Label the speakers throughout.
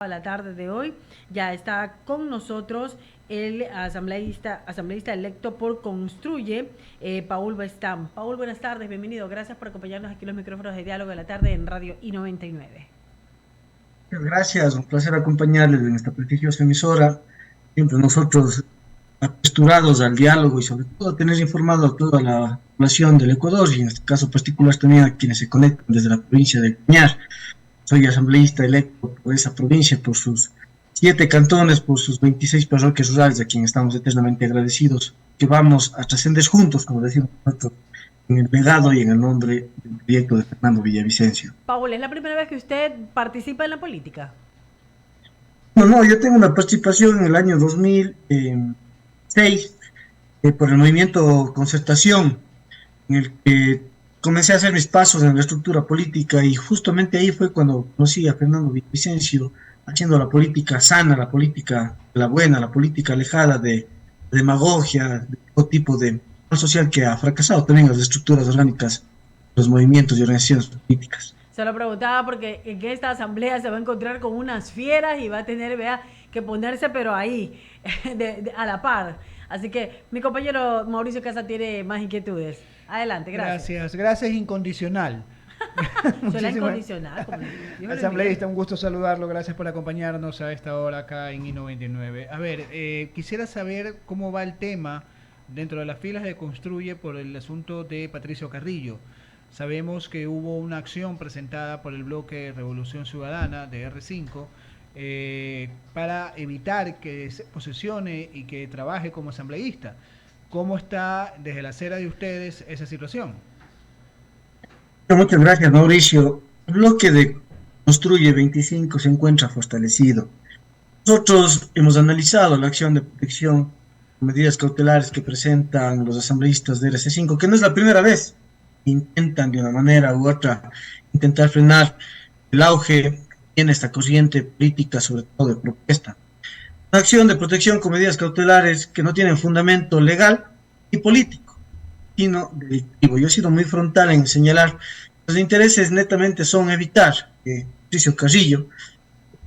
Speaker 1: A la tarde de hoy ya está con nosotros el asambleísta electo por Construye, Paul Bestam. Paul, buenas tardes, bienvenido. Gracias por acompañarnos aquí en los micrófonos de Diálogo de la Tarde en Radio I99.
Speaker 2: Muchas gracias, un placer acompañarles en esta prestigiosa emisora. Siempre nosotros aposturados al diálogo y sobre todo a tener informado a toda la población del Ecuador y en este caso particular también a quienes se conectan desde la provincia de Cañar. Soy asambleísta electo por esa provincia, por sus 7 cantones, por sus 26 parroquias rurales, a quienes estamos eternamente agradecidos, que vamos a trascender juntos, como decimos nosotros, en el legado y en el nombre del proyecto de Fernando Villavicencio.
Speaker 1: Paul, ¿es la primera vez que usted participa en la política?
Speaker 2: No, yo tengo una participación en el año 2006 por el movimiento Concertación, en el que comencé a hacer mis pasos en la estructura política y justamente ahí fue cuando conocí a Fernando Villavicencio haciendo la política sana, la política la buena, la política alejada de demagogia, de todo tipo de social que ha fracasado también en las estructuras orgánicas, los movimientos y organizaciones políticas.
Speaker 1: Se lo preguntaba porque en esta asamblea se va a encontrar con unas fieras y va a tener, vea, que ponerse pero ahí, a la par. Así que mi compañero Mauricio Casa tiene más inquietudes. Adelante, gracias.
Speaker 3: Gracias incondicional.
Speaker 1: Soy la
Speaker 3: Muchísimas
Speaker 1: incondicional. Como
Speaker 3: asambleísta, un gusto saludarlo, gracias por acompañarnos a esta hora acá en I99. A ver, quisiera saber cómo va el tema dentro de las filas de Construye por el asunto de Patricio Carrillo. Sabemos que hubo una acción presentada por el bloque Revolución Ciudadana de R5 para evitar que se posesione y que trabaje como asambleísta. ¿Cómo está desde la acera de ustedes esa situación?
Speaker 2: Muchas gracias, Mauricio. El bloque de Construye 25 se encuentra fortalecido. Nosotros hemos analizado la acción de protección, medidas cautelares que presentan los asambleístas de RC5, que no es la primera vez que intentan de una manera u otra intentar frenar el auge en esta corriente política, sobre todo de protesta. Una acción de protección con medidas cautelares que no tienen fundamento legal y político, sino delictivo. Yo he sido muy frontal en señalar que los intereses netamente son evitar que Patricio Carrillo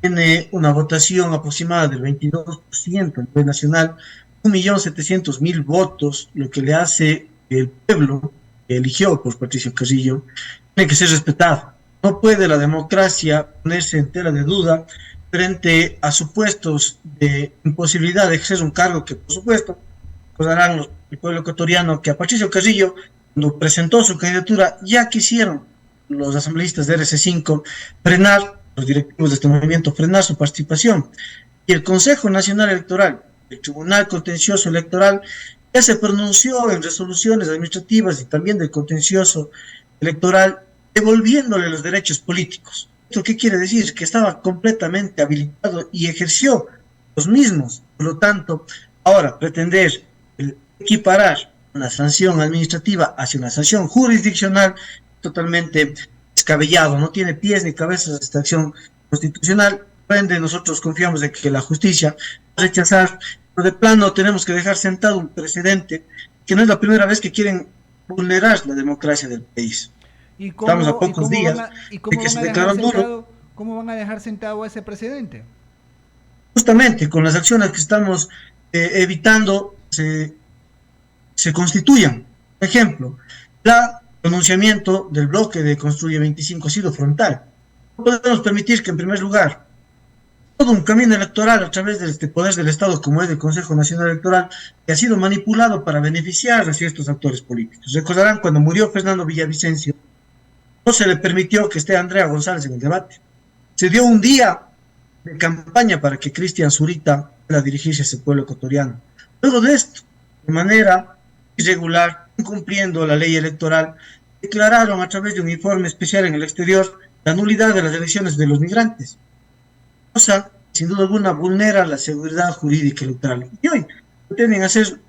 Speaker 2: tiene una votación aproximada del 22% a nivel nacional, 1.700.000 votos, lo que le hace que el pueblo que eligió por Patricio Carrillo tiene que ser respetado. No puede la democracia ponerse en tela de duda frente a supuestos de imposibilidad de ejercer un cargo que, por supuesto, recordarán el pueblo ecuatoriano que a Patricio Carrillo, cuando presentó su candidatura, ya quisieron los asambleístas de RC5 frenar, los directivos de este movimiento, frenar su participación. Y el Consejo Nacional Electoral, el Tribunal Contencioso Electoral, ya se pronunció en resoluciones administrativas y también del contencioso electoral, devolviéndole los derechos políticos. ¿Esto qué quiere decir? Que estaba completamente habilitado y ejerció los mismos. Por lo tanto, ahora pretender equiparar una sanción administrativa hacia una sanción jurisdiccional totalmente descabellado, no tiene pies ni cabezas esta acción constitucional. Por ende, nosotros confiamos en que la justicia va a rechazar, pero de plano tenemos que dejar sentado un precedente que no es la primera vez que quieren vulnerar la democracia del país.
Speaker 3: ¿Y
Speaker 2: Estamos a
Speaker 3: cómo, y
Speaker 2: pocos
Speaker 3: cómo
Speaker 2: días
Speaker 3: van a, y
Speaker 2: de
Speaker 3: cómo
Speaker 2: que
Speaker 3: van
Speaker 2: se
Speaker 3: a dejar
Speaker 2: declaró nulo,
Speaker 3: sentado, cómo van a dejar sentado a ese precedente?
Speaker 2: justamente con las acciones que estamos evitando se constituyan. Por ejemplo, el pronunciamiento del bloque de Construye 25 ha sido frontal. No podemos permitir que, en primer lugar, todo un camino electoral a través de este poder del Estado, como es el Consejo Nacional Electoral, que ha sido manipulado para beneficiar a ciertos actores políticos. Recordarán cuando murió Fernando Villavicencio, no se le permitió que esté Andrea González en el debate. Se dio un día de campaña para que Cristian Zurita pueda dirigirse a ese pueblo ecuatoriano. Luego de esto, de manera irregular, incumpliendo la ley electoral, declararon a través de un informe especial en el exterior la nulidad de las elecciones de los migrantes, cosa que sin duda alguna vulnera la seguridad jurídica electoral. Y hoy pretenden hacer un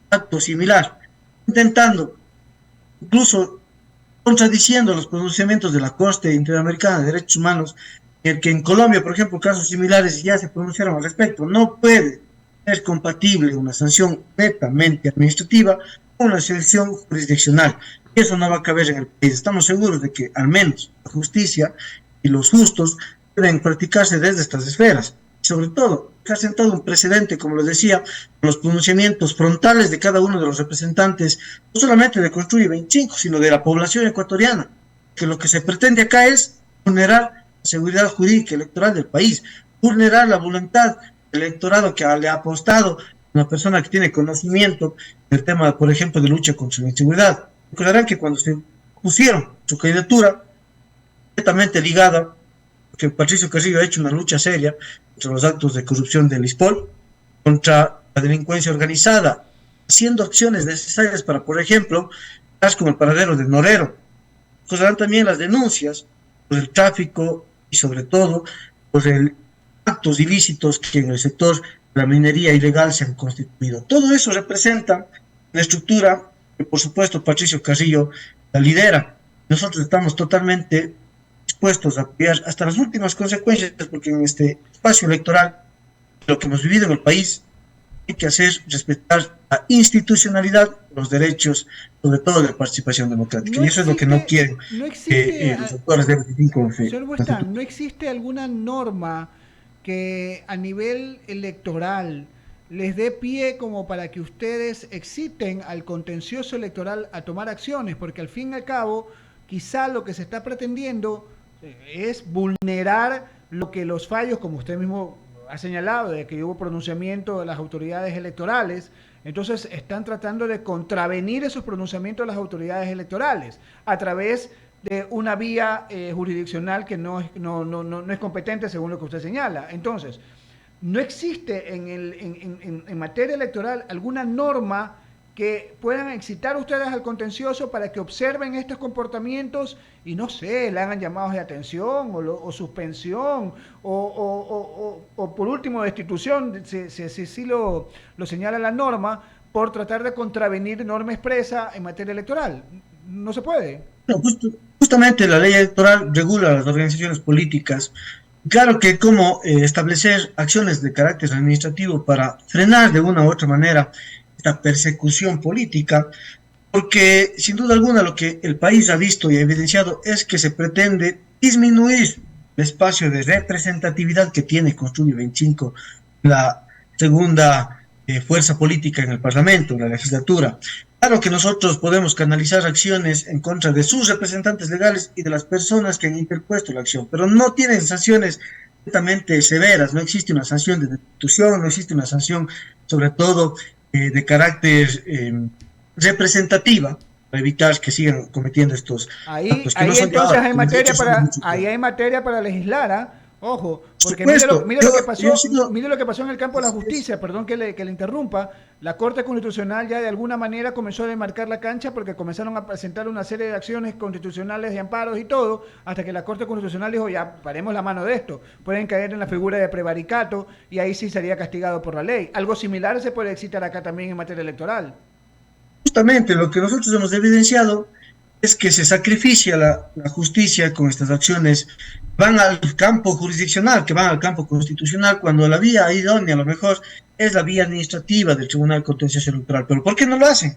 Speaker 2: acto similar, intentando, incluso contradiciendo los pronunciamientos de la Corte Interamericana de Derechos Humanos, en el que en Colombia, por ejemplo, casos similares ya se pronunciaron al respecto. No puede ser compatible una sanción netamente administrativa con una sanción jurisdiccional. Y eso no va a caber en el país. Estamos seguros de que al menos la justicia y los justos pueden practicarse desde estas esferas. Sobre todo, ha sentado un precedente, como les decía, los pronunciamientos frontales de cada uno de los representantes, no solamente de Construye 25, sino de la población ecuatoriana, que lo que se pretende acá es vulnerar la seguridad jurídica electoral del país, vulnerar la voluntad del electorado que le ha apostado a una persona que tiene conocimiento del tema, por ejemplo, de lucha contra la inseguridad. Recordarán que cuando se pusieron su candidatura, completamente ligada, que Patricio Carrillo ha hecho una lucha seria contra los actos de corrupción del ISPOL, contra la delincuencia organizada, haciendo acciones necesarias para, por ejemplo, como el paradero de Norero. Recordarán también las denuncias por el tráfico y sobre todo por el actos ilícitos que en el sector de la minería ilegal se han constituido. Todo eso representa la estructura que, por supuesto, Patricio Carrillo la lidera. Nosotros estamos totalmente dispuestos a apoyar hasta las últimas consecuencias, porque en este espacio electoral, lo que hemos vivido en el país, hay que hacer respetar la institucionalidad, los derechos, sobre todo de la participación democrática.
Speaker 3: No
Speaker 2: y eso es lo que no quieren
Speaker 3: los
Speaker 2: actores de 25.
Speaker 3: Señor Buestán, ¿no existe alguna norma que a nivel electoral les dé pie como para que ustedes exciten al contencioso electoral a tomar acciones? Porque al fin y al cabo, quizá lo que se está pretendiendo es vulnerar lo que los fallos, como usted mismo ha señalado, de que hubo pronunciamiento de las autoridades electorales. Entonces están tratando de contravenir esos pronunciamientos de las autoridades electorales a través de una vía jurisdiccional que no es competente según lo que usted señala. Entonces, ¿no existe en materia electoral alguna norma que puedan excitar a ustedes al contencioso para que observen estos comportamientos y no sé, le hagan llamados de atención o suspensión o por último destitución, si lo señala la norma, por tratar de contravenir norma expresa en materia electoral? ¿No se puede?
Speaker 2: No, justamente la ley electoral regula las organizaciones políticas. Claro que como establecer acciones de carácter administrativo para frenar de una u otra manera esta persecución política, porque sin duda alguna lo que el país ha visto y ha evidenciado es que se pretende disminuir el espacio de representatividad que tiene Construye 25, la segunda fuerza política en el Parlamento, en la legislatura. Claro que nosotros podemos canalizar acciones en contra de sus representantes legales y de las personas que han interpuesto la acción, pero no tienen sanciones completamente severas, no existe una sanción de destitución, no existe una sanción sobre todo de carácter representativa para evitar que sigan cometiendo estos actos que no son
Speaker 3: entonces
Speaker 2: llevados.
Speaker 3: hay materia para legislar, ¿ah? Ojo, porque mire lo que pasó en el campo de la justicia, perdón que le interrumpa. La Corte Constitucional ya de alguna manera comenzó a demarcar la cancha porque comenzaron a presentar una serie de acciones constitucionales de amparos y todo, hasta que la Corte Constitucional dijo, ya paremos la mano de esto, pueden caer en la figura de prevaricato y ahí sí sería castigado por la ley. Algo similar se puede excitar acá también en materia electoral.
Speaker 2: Justamente lo que nosotros hemos evidenciado es que se sacrificia la justicia con estas acciones, van al campo jurisdiccional, que van al campo constitucional, cuando la vía idónea a lo mejor es la vía administrativa del Tribunal Contencioso Electoral. ¿Pero por qué no lo hacen?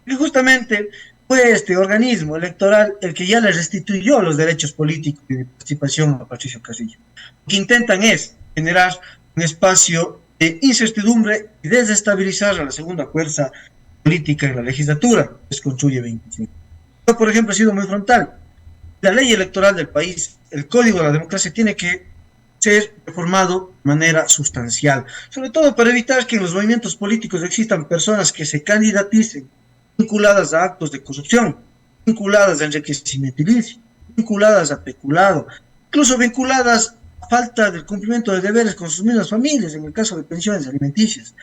Speaker 2: Porque justamente fue este organismo electoral el que ya le restituyó los derechos políticos y de participación a Patricio Carrillo. Lo que intentan es generar un espacio de incertidumbre y desestabilizar a la segunda fuerza política en la legislatura, que es Construye 25. Yo, por ejemplo, he sido muy frontal. La ley electoral del país, el Código de la Democracia, tiene que ser reformado de manera sustancial, sobre todo para evitar que en los movimientos políticos existan personas que se candidaticen vinculadas a actos de corrupción, vinculadas a enriquecimiento ilícito, vinculadas a peculado, incluso vinculadas a falta del cumplimiento de deberes con sus mismas familias, en el caso de pensiones alimenticias.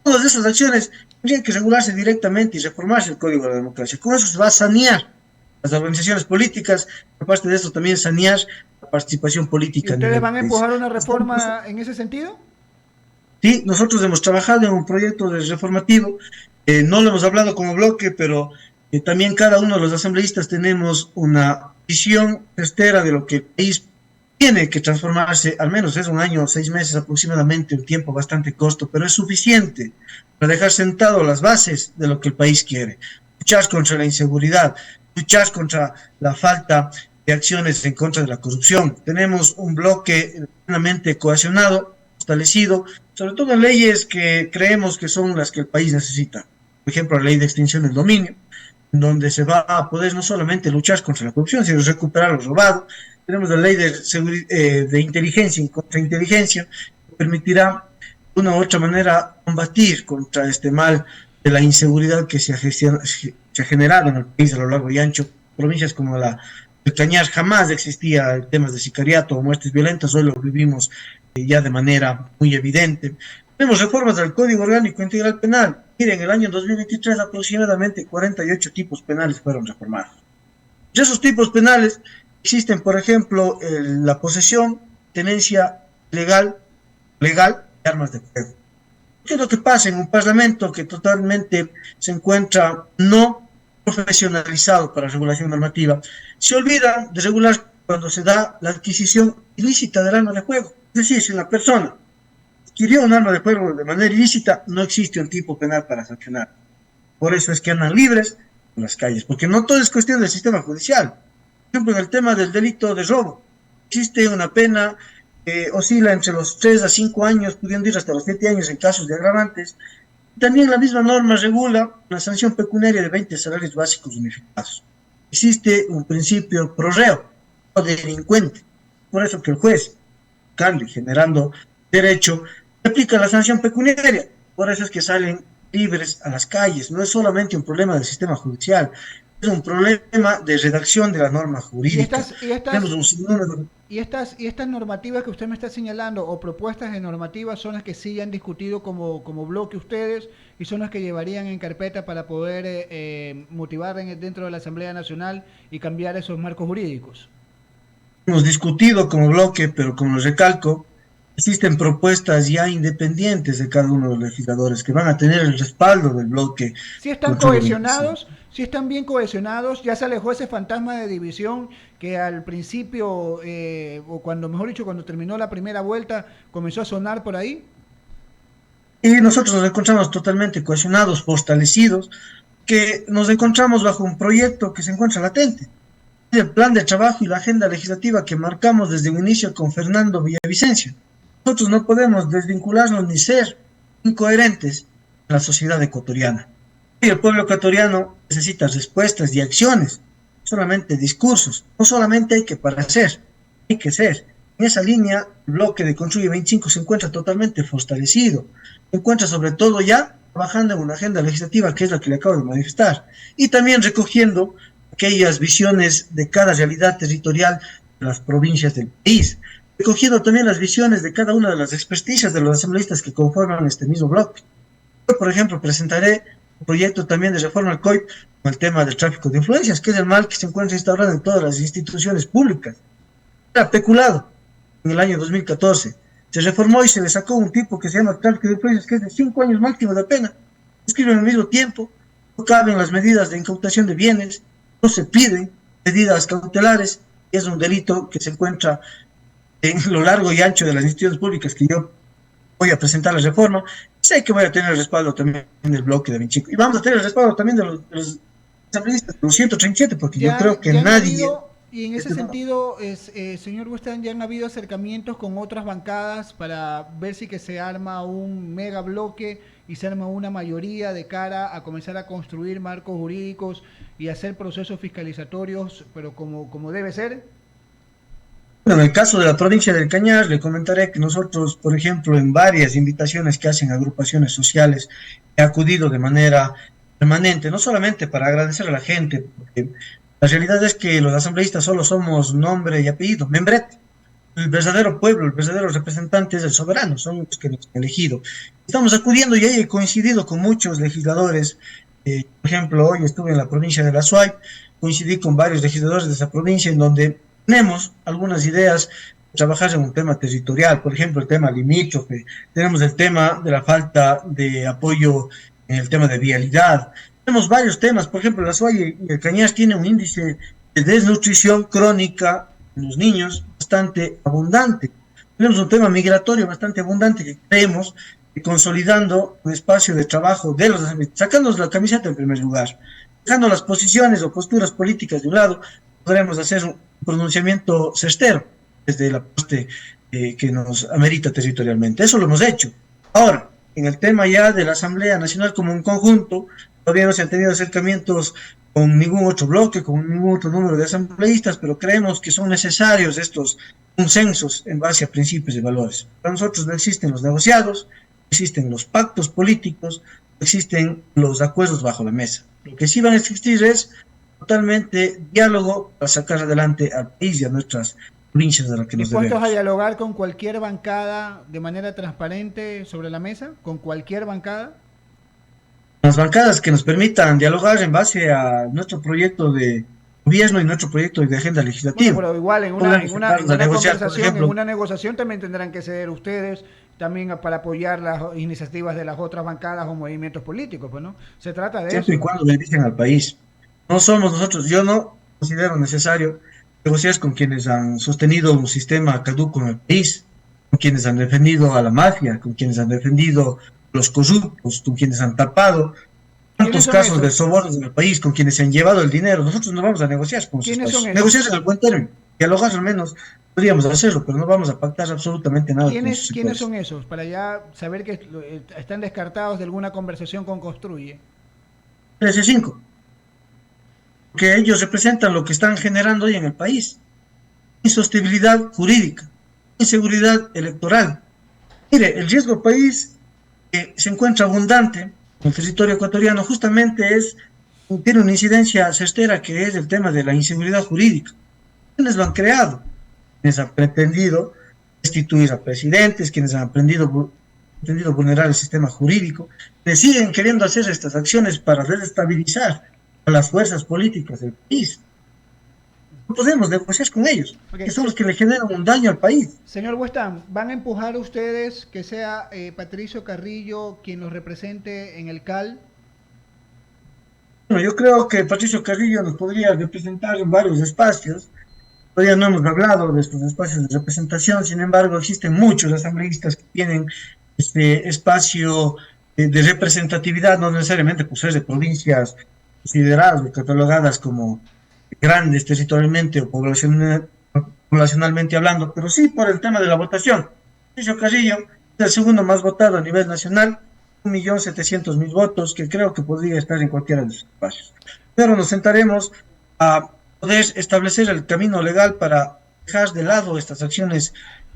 Speaker 2: Todas esas acciones tendrían que regularse directamente y reformarse el Código de la Democracia. Con eso se va a sanear las organizaciones políticas, aparte de eso también sanear la participación política.
Speaker 3: ¿Y ustedes van a empujar una reforma en ese sentido?
Speaker 2: Sí, nosotros hemos trabajado en un proyecto de reformativo, no lo hemos hablado como bloque, pero también cada uno de los asambleístas tenemos una visión certera de lo que el país tiene que transformarse. Al menos es un año, 6 meses aproximadamente, un tiempo bastante corto, pero es suficiente para dejar sentado las bases de lo que el país quiere. Luchar contra la inseguridad, luchar contra la falta de acciones en contra de la corrupción. Tenemos un bloque plenamente cohesionado, fortalecido, sobre todo en leyes que creemos que son las que el país necesita. Por ejemplo, la ley de extinción del dominio, donde se va a poder no solamente luchar contra la corrupción, sino recuperar lo robado. Tenemos la ley de inteligencia y contrainteligencia, que permitirá de una u otra manera combatir contra este mal de la inseguridad que se ha generado en el país a lo largo y ancho. Provincias como el Cañar jamás existía temas de sicariato o muertes violentas, hoy lo vivimos ya de manera muy evidente. Tenemos reformas del Código Orgánico Integral Penal. Miren, en el año 2023 aproximadamente 48 tipos penales fueron reformados. De esos tipos penales existen, por ejemplo, la posesión, tenencia legal de armas de fuego. ¿Qué es lo que pasa en un parlamento que totalmente se encuentra no profesionalizado para regulación normativa? Se olvida de regular cuando se da la adquisición ilícita del arma de fuego. Es decir, si una persona adquirió un arma de fuego de manera ilícita, no existe un tipo penal para sancionar. Por eso es que andan libres en las calles, porque no todo es cuestión del sistema judicial. Por ejemplo, en el tema del delito de robo, existe una pena que oscila entre los 3 a 5 años, pudiendo ir hasta los 7 años en casos de agravantes. También la misma norma regula una sanción pecuniaria de 20 salarios básicos unificados. Existe un principio pro reo, o delincuente. Por eso que el juez, buscando y generando derecho, aplica la sanción pecuniaria. Por eso es que salen libres a las calles. No es solamente un problema del sistema judicial, es un problema de redacción de la norma jurídica.
Speaker 3: Y estas normativas que usted me está señalando, o propuestas de normativas, son las que sí han discutido como bloque ustedes, y son las que llevarían en carpeta para poder motivar dentro de la Asamblea Nacional y cambiar esos marcos jurídicos.
Speaker 2: Hemos discutido como bloque, pero como recalco, existen propuestas ya independientes de cada uno de los legisladores que van a tener el respaldo del bloque.
Speaker 3: Si están cohesionados, si están bien cohesionados, ya se alejó ese fantasma de división que al principio, o cuando, mejor dicho, cuando terminó la primera vuelta, comenzó a sonar por ahí.
Speaker 2: Y nosotros nos encontramos totalmente cohesionados, fortalecidos, que nos encontramos bajo un proyecto que se encuentra latente. El plan de trabajo y la agenda legislativa que marcamos desde un inicio con Fernando Villavicencio. Nosotros no podemos desvincularnos ni ser incoherentes en la sociedad ecuatoriana. Y el pueblo ecuatoriano necesita respuestas y acciones, solamente discursos. No solamente hay que parecer, hay que ser. En esa línea, el bloque de Construye 25 se encuentra totalmente fortalecido. Se encuentra sobre todo ya trabajando en una agenda legislativa, que es la que le acabo de manifestar, y también recogiendo aquellas visiones de cada realidad territorial de las provincias del país, recogiendo también las visiones de cada una de las experticias de los asambleístas que conforman este mismo bloque. Yo, por ejemplo, presentaré un proyecto también de reforma al COIP con el tema del tráfico de influencias, que es el mal que se encuentra instaurado en todas las instituciones públicas. Era peculado en el año 2014. Se reformó y se le sacó un tipo que se llama tráfico de influencias, que es de 5 años máximo de pena. Escriben al mismo tiempo, no caben las medidas de incautación de bienes, no se piden medidas cautelares, y es un delito que se encuentra en lo largo y ancho de las instituciones públicas que yo voy a presentar la reforma. Sé que voy a tener el respaldo también del bloque de 25, y vamos a tener el respaldo también de los asambleístas de los 137, porque yo creo que nadie...
Speaker 3: Y en ese sentido, señor Western, ya han habido acercamientos con otras bancadas para ver si que se arma un mega bloque y se arma una mayoría de cara a comenzar a construir marcos jurídicos y hacer procesos fiscalizatorios, pero como debe ser.
Speaker 2: Bueno, en el caso de la provincia del Cañar, le comentaré que nosotros, por ejemplo, en varias invitaciones que hacen agrupaciones sociales, he acudido de manera permanente, no solamente para agradecer a la gente, porque la realidad es que los asambleístas solo somos nombre y apellido, membrete. El verdadero pueblo, el verdadero representante es el soberano, son los que nos han elegido. Estamos acudiendo y he coincidido con muchos legisladores. Por ejemplo, hoy estuve en la provincia de la Suay, coincidí con varios legisladores de esa provincia en donde tenemos algunas ideas de trabajar en un tema territorial, por ejemplo, el tema limítrofe, tenemos el tema de la falta de apoyo en el tema de vialidad. Tenemos varios temas, por ejemplo, la Suay y el Cañar tiene un índice de desnutrición crónica en los niños bastante abundante. Tenemos un tema migratorio bastante abundante que creemos que consolidando un espacio de trabajo de los asambleístas, sacándonos la camiseta en primer lugar, dejando las posiciones o posturas políticas de un lado, podremos hacer un pronunciamiento certero desde la parte que nos amerita territorialmente. Eso lo hemos hecho. Ahora, en el tema ya de la Asamblea Nacional como un conjunto, todavía no se han tenido acercamientos con ningún otro bloque, con ningún otro número de asambleístas, pero creemos que son necesarios estos consensos en base a principios y valores. Para nosotros no existen los negociados, no existen los pactos políticos, no existen los acuerdos bajo la mesa. Lo que sí van a existir es totalmente diálogo para sacar adelante al país y a nuestras provincias de las que nos debemos.
Speaker 3: ¿Dispuestos a dialogar con cualquier bancada de manera transparente sobre la mesa? ¿Con cualquier bancada?
Speaker 2: Las bancadas que nos permitan dialogar en base a nuestro proyecto de gobierno y nuestro proyecto de agenda legislativa.
Speaker 3: Bueno, pero igual en una negociación también tendrán que ceder ustedes también para apoyar las iniciativas de las otras bancadas o movimientos políticos, pues, ¿no? Se trata de
Speaker 2: siempre
Speaker 3: eso.
Speaker 2: Y cuando beneficien al país. No somos nosotros, yo no considero necesario negociar con quienes han sostenido un sistema caduco en el país, con quienes han defendido a la mafia, con quienes han defendido los corruptos, con quienes han tapado tantos casos de sobornos en el país, con quienes se han llevado el dinero. Nosotros no vamos a negociar con esos países. Negociar en el buen término, dialogar al menos podríamos hacerlo, pero no vamos a pactar absolutamente nada.
Speaker 3: ¿Quiénes son esos? Para ya saber que están descartados de alguna conversación con Construye.
Speaker 2: 13-5. Que ellos representan lo que están generando hoy en el país. Insostenibilidad jurídica, inseguridad electoral. Mire, el riesgo país que se encuentra abundante en el territorio ecuatoriano justamente tiene una incidencia certera, que es el tema de la inseguridad jurídica. ¿Quiénes lo han creado? Quienes han pretendido destituir a presidentes, quienes han pretendido vulnerar el sistema jurídico, que siguen queriendo hacer estas acciones para desestabilizar a las fuerzas políticas del país. No podemos negociar con ellos, que son los que le generan un daño al país.
Speaker 3: Señor Huestan, ¿van a empujar ustedes que sea Patricio Carrillo quien los represente en el CAL?
Speaker 2: Bueno, yo creo que Patricio Carrillo nos podría representar en varios espacios. Todavía no hemos hablado de estos espacios de representación, sin embargo existen muchos asambleístas que tienen este espacio de representatividad, no necesariamente por ser de provincias consideradas o catalogadas como grandes territorialmente o poblacionalmente hablando, pero sí por el tema de la votación. Patricio Carrillo es el segundo más votado a nivel nacional, 1.700.000 votos, que creo que podría estar en cualquiera de sus espacios. Pero nos sentaremos a poder establecer el camino legal para dejar de lado estas acciones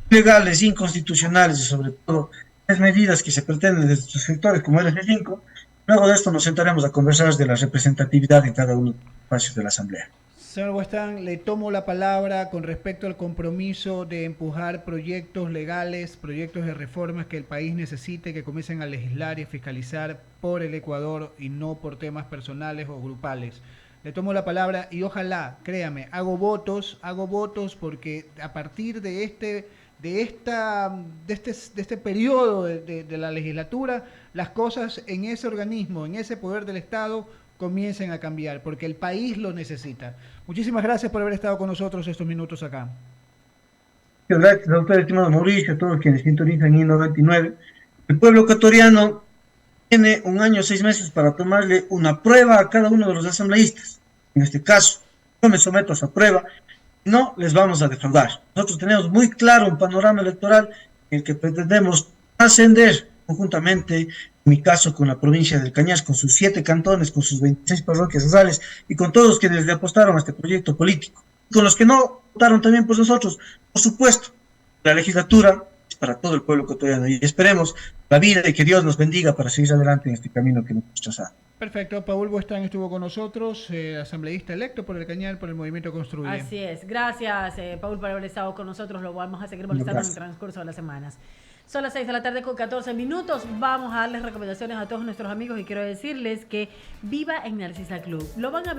Speaker 2: ilegales, inconstitucionales y sobre todo las medidas que se pretenden desde estos sectores como el F5. Luego de esto nos sentaremos a conversar de la representatividad en cada uno de los espacios de la Asamblea.
Speaker 3: Señor Huestan, le tomo la palabra con respecto al compromiso de empujar proyectos legales, proyectos de reformas que el país necesite, que comiencen a legislar y a fiscalizar por el Ecuador y no por temas personales o grupales. Le tomo la palabra y ojalá, créame, hago votos porque a partir de este periodo de la legislatura, las cosas en ese organismo, en ese poder del Estado, comiencen a cambiar, porque el país lo necesita. Muchísimas gracias por haber estado con nosotros estos minutos acá.
Speaker 2: Gracias a usted, estimado Mauricio, a todos quienes sintonizan I99. El pueblo ecuatoriano tiene 1 año 6 meses para tomarle una prueba a cada uno de los asambleístas. En este caso, yo me someto a esa prueba. No les vamos a defraudar. Nosotros tenemos muy claro un panorama electoral en el que pretendemos ascender conjuntamente, en mi caso con la provincia del Cañas, con sus 7 cantones, con sus 26 parroquias rurales y con todos quienes le apostaron a este proyecto político. Con los que no votaron también por nosotros, por supuesto. La legislatura es para todo el pueblo ecuatoriano y esperemos la vida y que Dios nos bendiga para seguir adelante en este camino que nos hemos trazado.
Speaker 3: Perfecto, Paul Huestan estuvo con nosotros, asambleísta electo por el Cañar, por el Movimiento Construye.
Speaker 1: Así es, gracias Paul por haber estado con nosotros, lo vamos a seguir molestando en el transcurso de las semanas. Son las 6 de la tarde con 14 minutos, vamos a darles recomendaciones a todos nuestros amigos y quiero decirles que viva en Narcisa Club, lo van a ver.